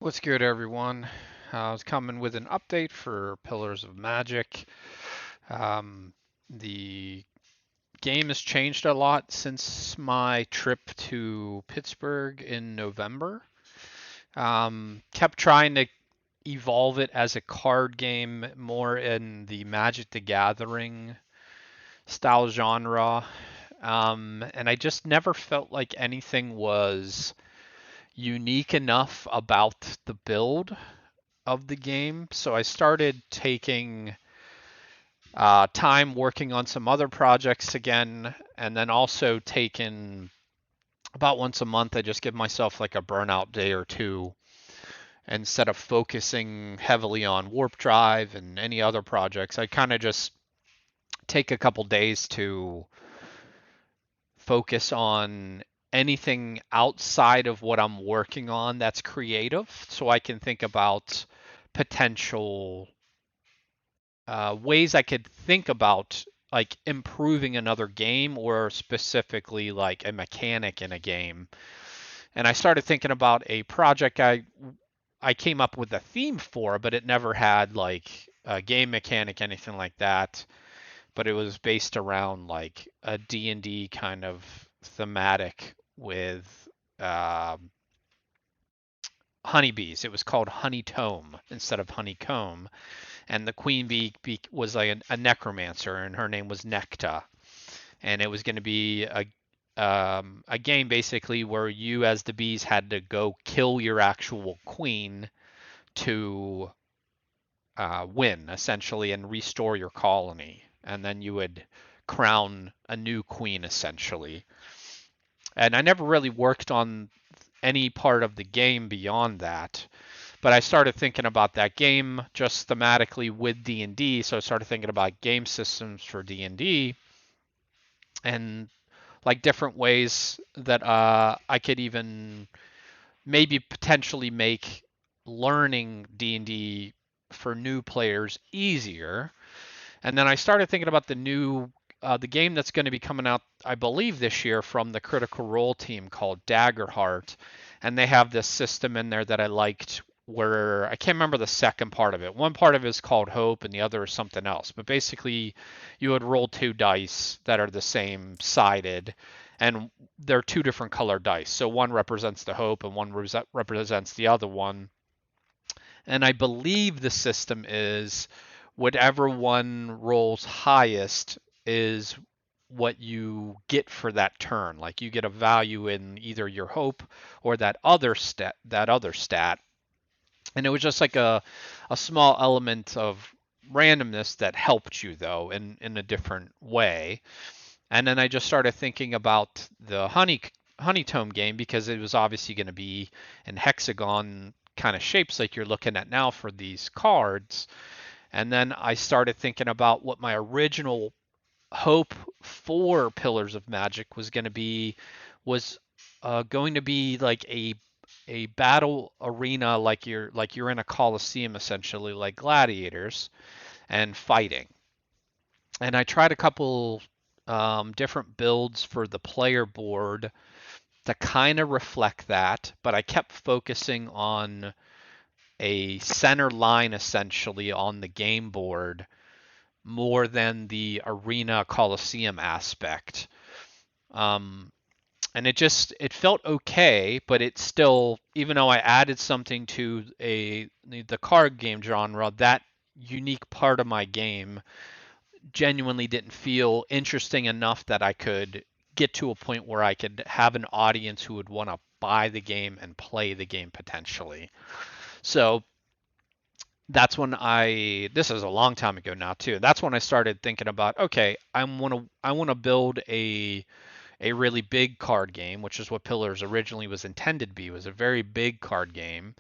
What's good, everyone? I was coming with an update for Pillars of Magic. Um, the game has changed a lot since my trip to Pittsburgh in November. Kept trying to evolve it as a card game more in the Magic the Gathering style genre. And I just never felt like anything was unique enough about the build of the game. So I started taking time working on some other projects again, and then also taking about once a month, I just give myself like a burnout day or two instead of focusing heavily on Warp Drive and any other projects. I kind of just take a couple days to focus on anything outside of what I'm working on that's creative so I can think about potential ways I could think about like improving another game or specifically like a mechanic in a game. And I started thinking about a project I came up with a theme for, but it never had like a game mechanic, anything like that. But it was based around like a D&D kind of thematic with um honeybees. It was called Honeytome instead of Honeycomb, and the queen bee was like a necromancer, and her name was Necta, and it was going to be a game basically where you as the bees had to go kill your actual queen to win essentially and restore your colony, and then you would crown a new queen essentially. And I never really worked on any part of the game beyond that. But I started thinking about that game just thematically with D&D, so I started thinking about game systems for D&D and like different ways that I could even maybe potentially make learning D&D for new players easier. And then I started thinking about the game that's going to be coming out, I believe, this year from the Critical Role team called Daggerheart, and they have this system in there that I liked. Where I can't remember the second part of it. One part of it is called Hope, and the other is something else. But basically, you would roll two dice that are the same sided, and they're two different colored dice. So one represents the Hope, and one represents the other one. And I believe the system is whatever one rolls highest is what you get for that turn. Like you get a value in either your hope or that other stat. And it was just like a small element of randomness that helped you though in a different way. And then I just started thinking about the honeytome game because it was obviously going to be in hexagon kind of shapes like you're looking at now for these cards. And then I started thinking about what my original hope for Pillars of Magic was going to be like a battle arena like you're in a coliseum essentially like gladiators and fighting. And I tried a couple different builds for the player board to kind of reflect that, but I kept focusing on a center line essentially on the game board more than the arena coliseum aspect. Um, and it felt okay, but it still, even though I added something to the card game genre, that unique part of my game genuinely didn't feel interesting enough that I could get to a point where I could have an audience who would want to buy the game and play the game potentially. So this is a long time ago now too. That's when I started thinking about, okay, I want to build a really big card game, which is what Pillars originally was intended to be, was a very big card game,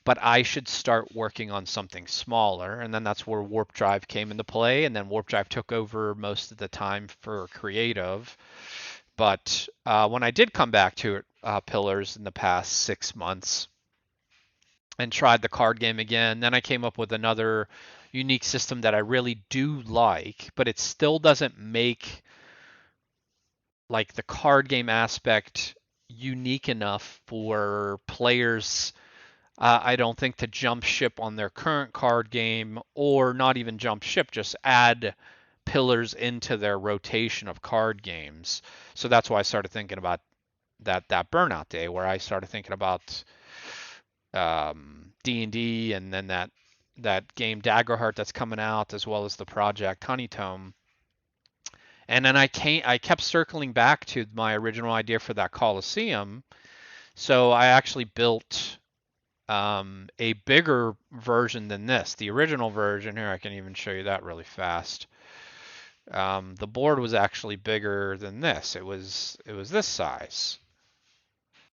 but I should start working on something smaller. And then that's where Warp Drive came into play. And then Warp Drive took over most of the time for creative. But when I did come back to Pillars in the past 6 months and tried the card game again, then I came up with another unique system that I really do like, but it still doesn't make like the card game aspect unique enough for players I don't think to jump ship on their current card game, or not even jump ship, just add pillars into their rotation of card games. So that's why I started thinking about that burnout day, where I started thinking about D&D, and then that game Daggerheart that's coming out, as well as the Project Honeytome. And then I kept circling back to my original idea for that Coliseum. So I actually built a bigger version than this. The original version here, I can even show you that really fast. The board was actually bigger than this. It was this size.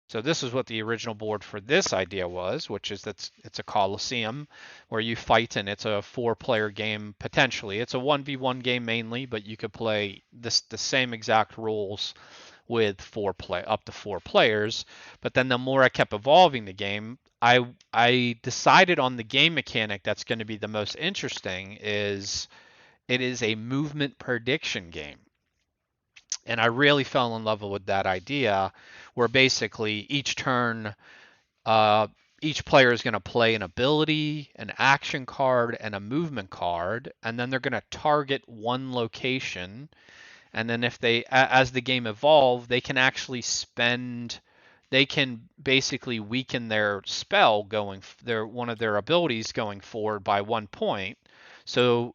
So this is what the original board for this idea was, which is that it's a Coliseum where you fight, and it's a four-player game potentially. It's a 1v1 game mainly, but you could play the same exact rules with up to four players. But then the more I kept evolving the game, I decided on the game mechanic that's going to be the most interesting. Is It is a movement prediction game. And I really fell in love with that idea, where basically each turn, uh, each player is going to play an ability, an action card, and a movement card, and then they're going to target one location. And then if as the game evolves, they can actually they can basically weaken their spell one of their abilities going forward by 1 point. So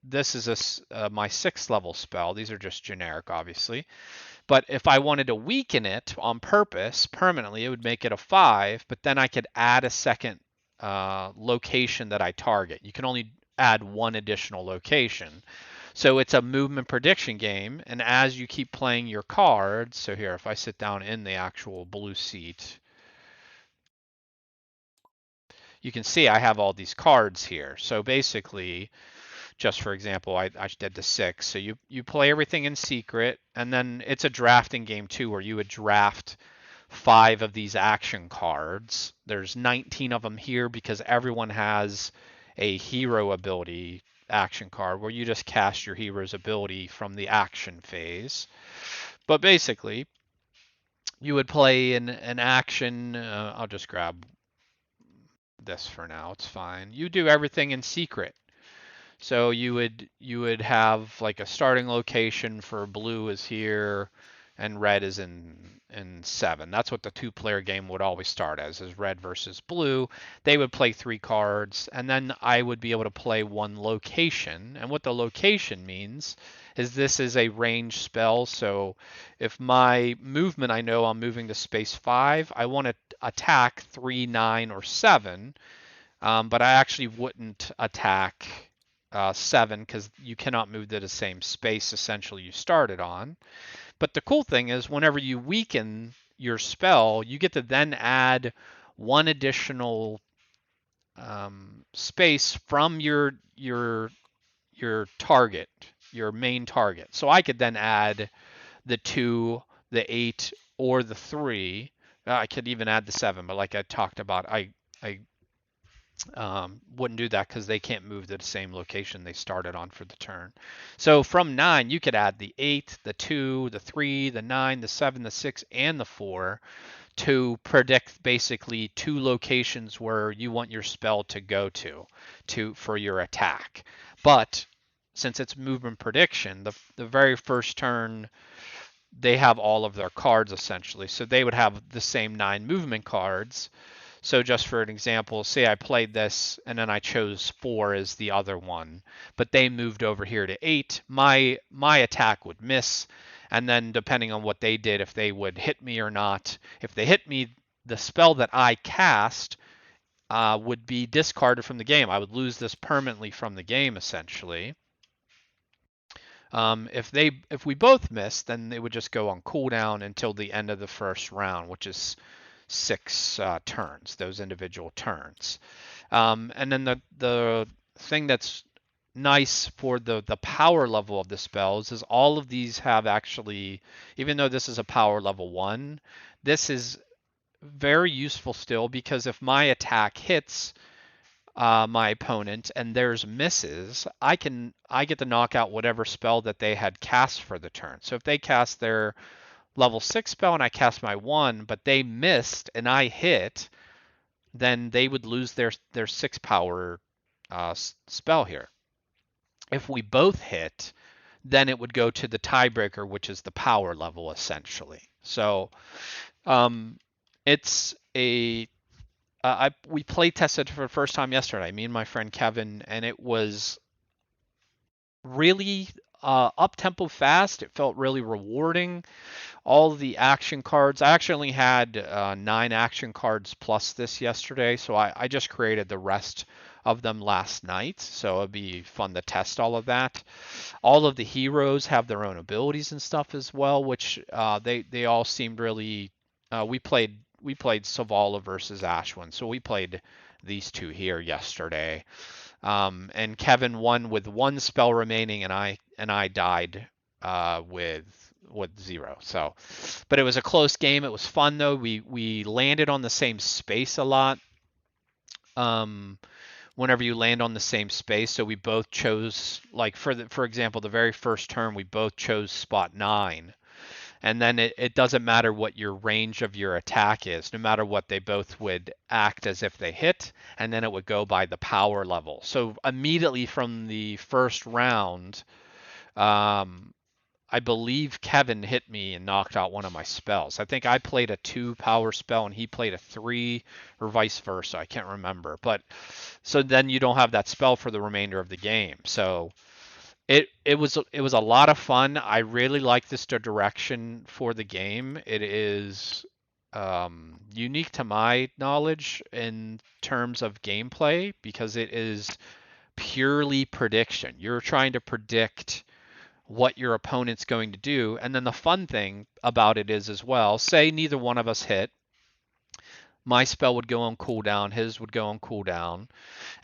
this is my 6th level spell. These are just generic, obviously. But if I wanted to weaken it on purpose permanently, it would make it a 5. But then I could add a second location that I target. You can only add one additional location. So it's a movement prediction game, and as you keep playing your cards, so here, if I sit down in the actual blue seat, you can see I have all these cards here. So basically, just for example, I did the 6. So you play everything in secret, and then it's a drafting game too, where you would draft 5 of these action cards. There's 19 of them here because everyone has a hero ability action card where you just cast your hero's ability from the action phase. But basically, you would play an action. I'll just grab this for now. It's fine. You do everything in secret. So you would have like a starting location for blue is here, and red is in 7. That's what the two-player game would always start as, is red versus blue. They would play 3 cards, and then I would be able to play one location. And what the location means is this is a range spell. So if my movement, I know I'm moving to space 5, I want to attack 3, 9, or 7. But I actually wouldn't attack 7 because you cannot move to the same space essentially you started on. But the cool thing is, whenever you weaken your spell, you get to then add one additional space from your target, your main target. So I could then add the 2, the 8, or the 3. I could even add the 7, but like I talked about, I wouldn't do that because they can't move to the same location they started on for the turn. So from 9, you could add the 8, the 2, the 3, the 9, the 7, the 6, and the 4 to predict basically 2 locations where you want your spell to go to for your attack. But since it's movement prediction, the very first turn they have all of their cards essentially. So they would have the same 9 movement cards. So just for an example, say I played this and then I chose 4 as the other one, but they moved over here to 8, my attack would miss, and then depending on what they did, if they would hit me or not, if they hit me, the spell that I cast would be discarded from the game. I would lose this permanently from the game essentially. If we both missed, then it would just go on cooldown until the end of the first round, which is 6 turns, those individual turns. And then the thing that's nice for the power level of the spells is all of these have actually, even though this is a power level 1, this is very useful still, because if my attack hits my opponent and theirs misses, I get to knock out whatever spell that they had cast for the turn. So if they cast their level 6 spell and I cast my 1, but they missed and I hit, then they would lose their 6 power spell here. If we both hit, then it would go to the tiebreaker, which is the power level essentially. So um, it's a we play tested for the first time yesterday, me and my friend Kevin, and it was really up tempo fast. It felt really rewarding. All the action cards. I actually had 9 action cards plus this yesterday, so I just created the rest of them last night. So it'd be fun to test all of that. All of the heroes have their own abilities and stuff as well, which they all seemed really. We played Savala versus Ashwin, so we played these two here yesterday. And Kevin won with 1 spell remaining, and I died with 0. So, but it was a close game. It was fun though. We landed on the same space a lot. Um, Whenever you land on the same space, so we both chose, like, for example, the very first turn we both chose spot 9, and then it doesn't matter what your range of your attack is. No matter what, they both would act as if they hit, and then it would go by the power level. So immediately from the first round, um, I believe Kevin hit me and knocked out one of my spells. I think I played a 2 power spell and he played a 3, or vice versa. I can't remember. But so then you don't have that spell for the remainder of the game. So it was a lot of fun. I really like this direction for the game. It is unique to my knowledge in terms of gameplay because it is purely prediction. You're trying to predict what your opponent's going to do. And then the fun thing about it is as well, say neither one of us hit, my spell would go on cooldown, his would go on cooldown,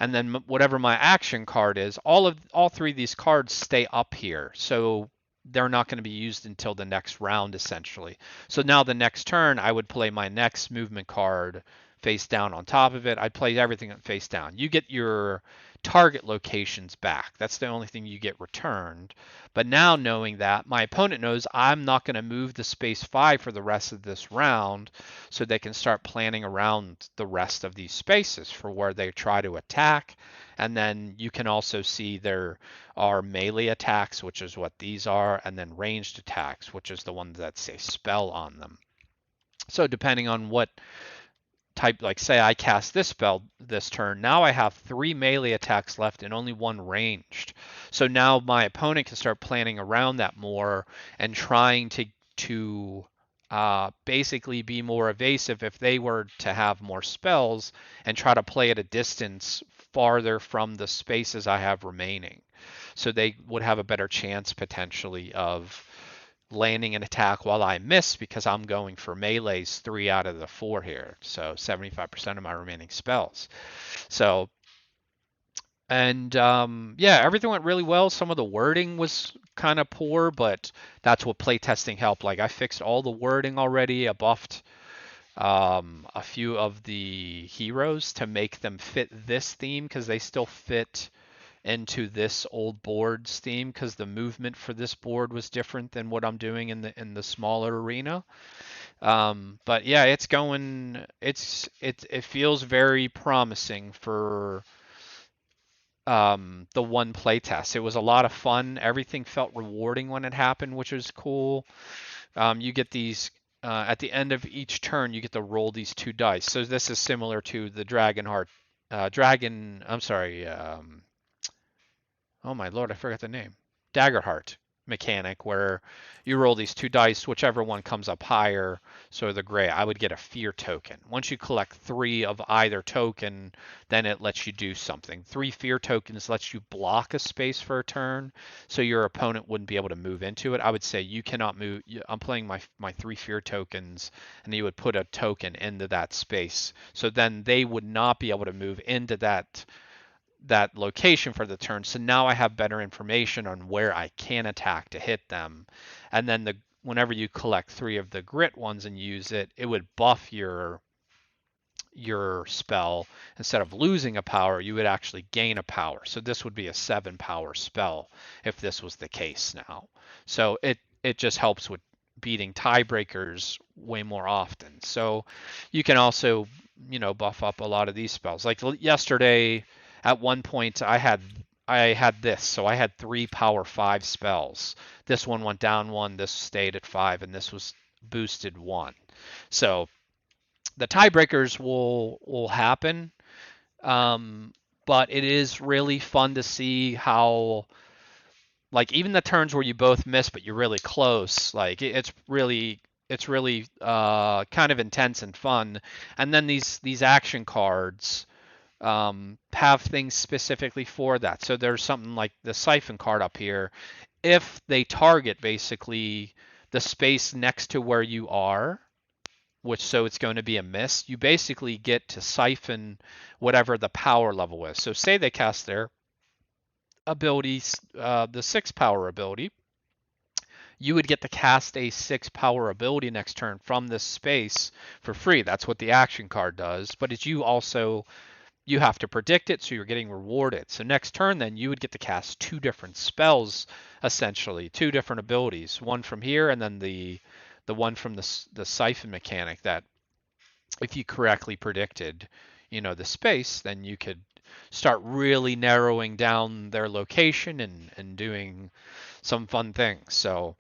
and then whatever my action card is, all 3 of these cards stay up here. So they're not going to be used until the next round essentially. So now the next turn I would play my next movement card face down on top of it. I'd play everything face down. You get your target locations back. That's the only thing you get returned. But now knowing that, my opponent knows I'm not going to move the space 5 for the rest of this round, so they can start planning around the rest of these spaces for where they try to attack. And then you can also see there are melee attacks, which is what these are, and then ranged attacks, which is the ones that say spell on them. So depending on what type, like say I cast this spell this turn, now I have 3 melee attacks left and only 1 ranged. So now my opponent can start planning around that more and trying to basically be more evasive if they were to have more spells and try to play at a distance farther from the spaces I have remaining. So they would have a better chance potentially of landing an attack while I miss because I'm going for melees 3 out of the 4 here. So 75% of my remaining spells. So, and yeah, everything went really well. Some of the wording was kind of poor, but that's what playtesting helped. Like I fixed all the wording already. I buffed a few of the heroes to make them fit this theme because they still fit into this old board's theme because the movement for this board was different than what I'm doing in the smaller arena. But yeah, it's going. It feels very promising for the one playtest. It was a lot of fun. Everything felt rewarding when it happened, which was cool. You get these at the end of each turn. You get to roll these 2 dice. So this is similar to the Dragon Heart, Dragon. I'm sorry. Oh my lord, I forgot the name. Daggerheart mechanic where you roll these 2 dice, whichever one comes up higher. So the gray, I would get a fear token. Once you collect 3 of either token, then it lets you do something. 3 fear tokens lets you block a space for a turn, so your opponent wouldn't be able to move into it. I would say you cannot move. I'm playing my 3 fear tokens, and you would put a token into that space. So then they would not be able to move into that location for the turn. So now I have better information on where I can attack to hit them. And then whenever you collect 3 of the grit ones and use it, it would buff your spell. Instead of losing a power, you would actually gain a power. So this would be a 7-power spell if this was the case now. So it just helps with beating tiebreakers way more often. So you can also buff up a lot of these spells. Like yesterday, at one point, I had this, so I had 3 power 5 spells. This one went down 1, this stayed at 5, and this was boosted 1. So the tiebreakers will happen, um, but it is really fun to see how, like, even the turns where you both miss but you're really close, like it's really kind of intense and fun. And then these action cards have things specifically for that. So there's something like the siphon card up here. If they target basically the space next to where you are, which so it's going to be a miss, you basically get to siphon whatever the power level is. So say they cast their ability, the 6 power ability, you would get to cast a 6 power ability next turn from this space for free. That's what the action card does. But it's you have to predict it, so you're getting rewarded. So next turn, then you would get to cast 2 different spells, essentially 2 different abilities, one from here and then the one from the siphon mechanic. That if you correctly predicted, the space, then you could start really narrowing down their location and doing some fun things. So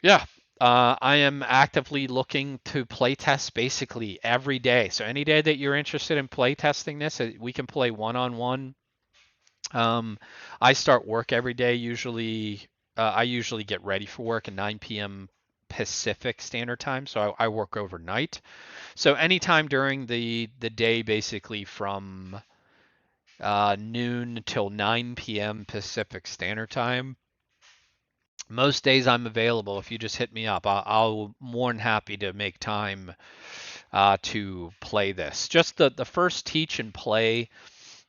yeah, I am actively looking to play test basically every day. So any day that you're interested in play testing this, we can play one-on-one. I start work every day. I usually get ready for work at 9 p.m. Pacific Standard Time, so I work overnight. So anytime during the day, basically from noon till 9 p.m. Pacific Standard Time, most days I'm available. If you just hit me up, I'll more than happy to make time to play this. Just the first teach and play,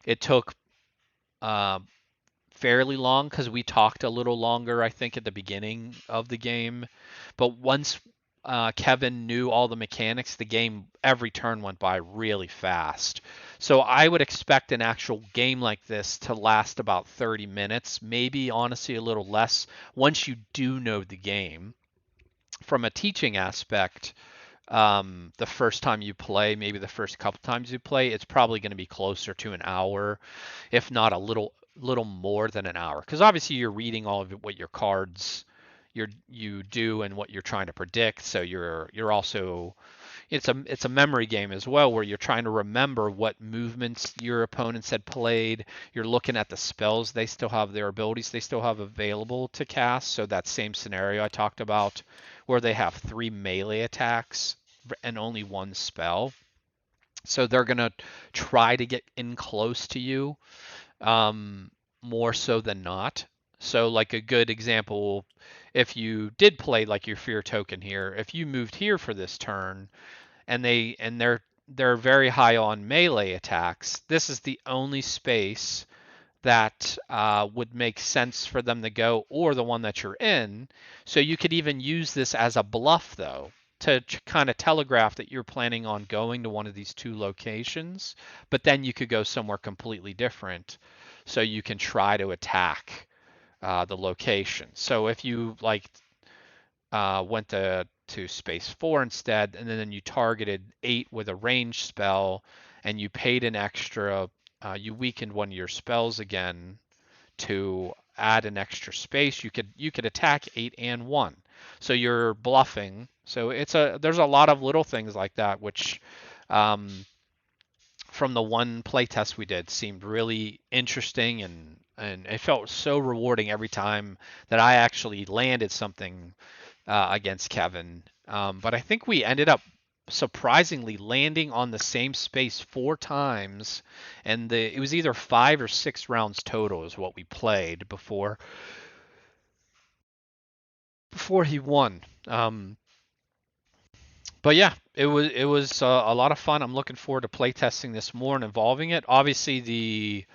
it took uh, fairly long because we talked a little longer, I think, at the beginning of the game. But once Kevin knew all the mechanics, the game, every turn went by really fast. So I would expect an actual game like this to last about 30 minutes, maybe honestly a little less once you do know the game. From a teaching aspect, the first time you play, maybe the first couple times you play, it's probably going to be closer to an hour, if not a little more than an hour. Because obviously you're reading all of what your cards you do and what you're trying to predict. So you're also, it's a memory game as well, where you're trying to remember what movements your opponents had played. You're looking at the spells they still have, their abilities they still have available to cast. So that same scenario I talked about, where they have 3 melee attacks and only 1 spell. So they're gonna try to get in close to you, um, more so than not. So like a good example, if you did play like your fear token here, if you moved here for this turn, and they're very high on melee attacks, this is the only space that would make sense for them to go, or the one that you're in. So you could even use this as a bluff, though, to kind of telegraph that you're planning on going to one of these 2 locations, but then you could go somewhere completely different. So you can try to attack the location. So if you like went to space 4 instead, and then you targeted 8 with a range spell, and you paid an extra, you weakened one of your spells again to add an extra space. You could attack 8 and 1. So you're bluffing. So there's a lot of little things like that, which from the one playtest we did seemed really interesting, and it felt so rewarding every time that I actually landed something against Kevin. But I think we ended up surprisingly landing on the same space 4 times, and it was either 5 or 6 rounds total is what we played before he won. But yeah, it was a lot of fun. I'm looking forward to playtesting this more and evolving it. Obviously,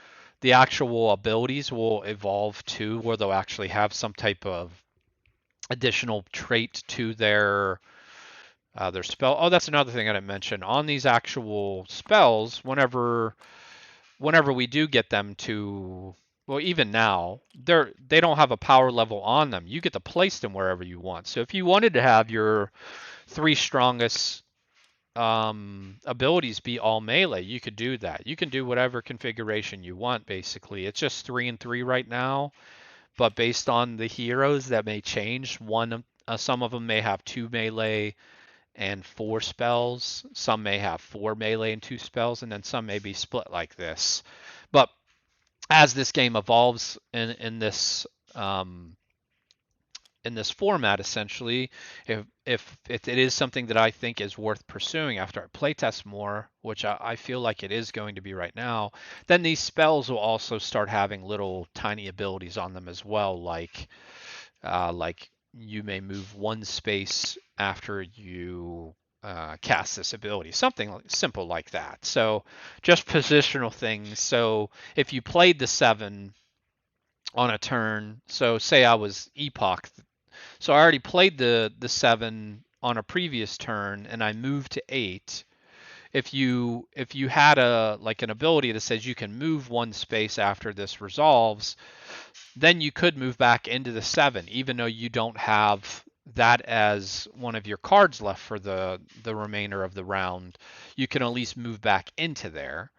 the actual abilities will evolve too, where they'll actually have some type of additional trait to their spell. Oh, that's another thing I didn't mention. On these actual spells, whenever we do get them to, well, even now, they don't have a power level on them. You get to place them wherever you want. So if you wanted to have your 3 strongest abilities be all melee, you could do that. You can do whatever configuration you want, basically. It's just 3 and 3 right now, but based on the heroes, that may change. Some of them may have 2 melee and 4 spells. Some may have 4 melee and 2 spells, and then some may be split like this. But as this game evolves um, in this format, essentially, if it is something that I think is worth pursuing after I playtest more, which I feel like it is going to be right now, then these spells will also start having little tiny abilities on them as well, like you may move 1 space after you cast this ability, something simple like that. So just positional things. So if you played the 7 on a turn, so say I was Epoch, so I already played the 7 on a previous turn and I moved to 8. If you had a like an ability that says you can move 1 space after this resolves, then you could move back into the 7, even though you don't have that as one of your cards left for the remainder of the round. You can at least move back into there,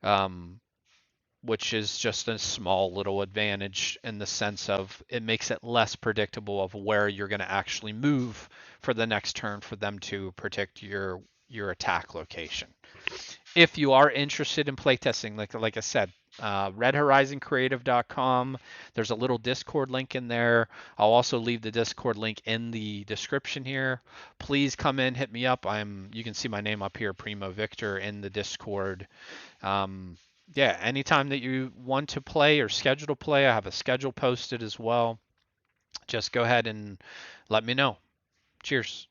um, which is just a small little advantage in the sense of it makes it less predictable of where you're going to actually move for the next turn for them to predict your attack location. If you are interested in playtesting, like I said, redhorizoncreative.com. There's a little Discord link in there. I'll also leave the Discord link in the description here. Please come in, hit me up. You can see my name up here, Primo Victor, in the Discord. Um, yeah, anytime that you want to play or schedule to play, I have a schedule posted as well. Just go ahead and let me know. Cheers.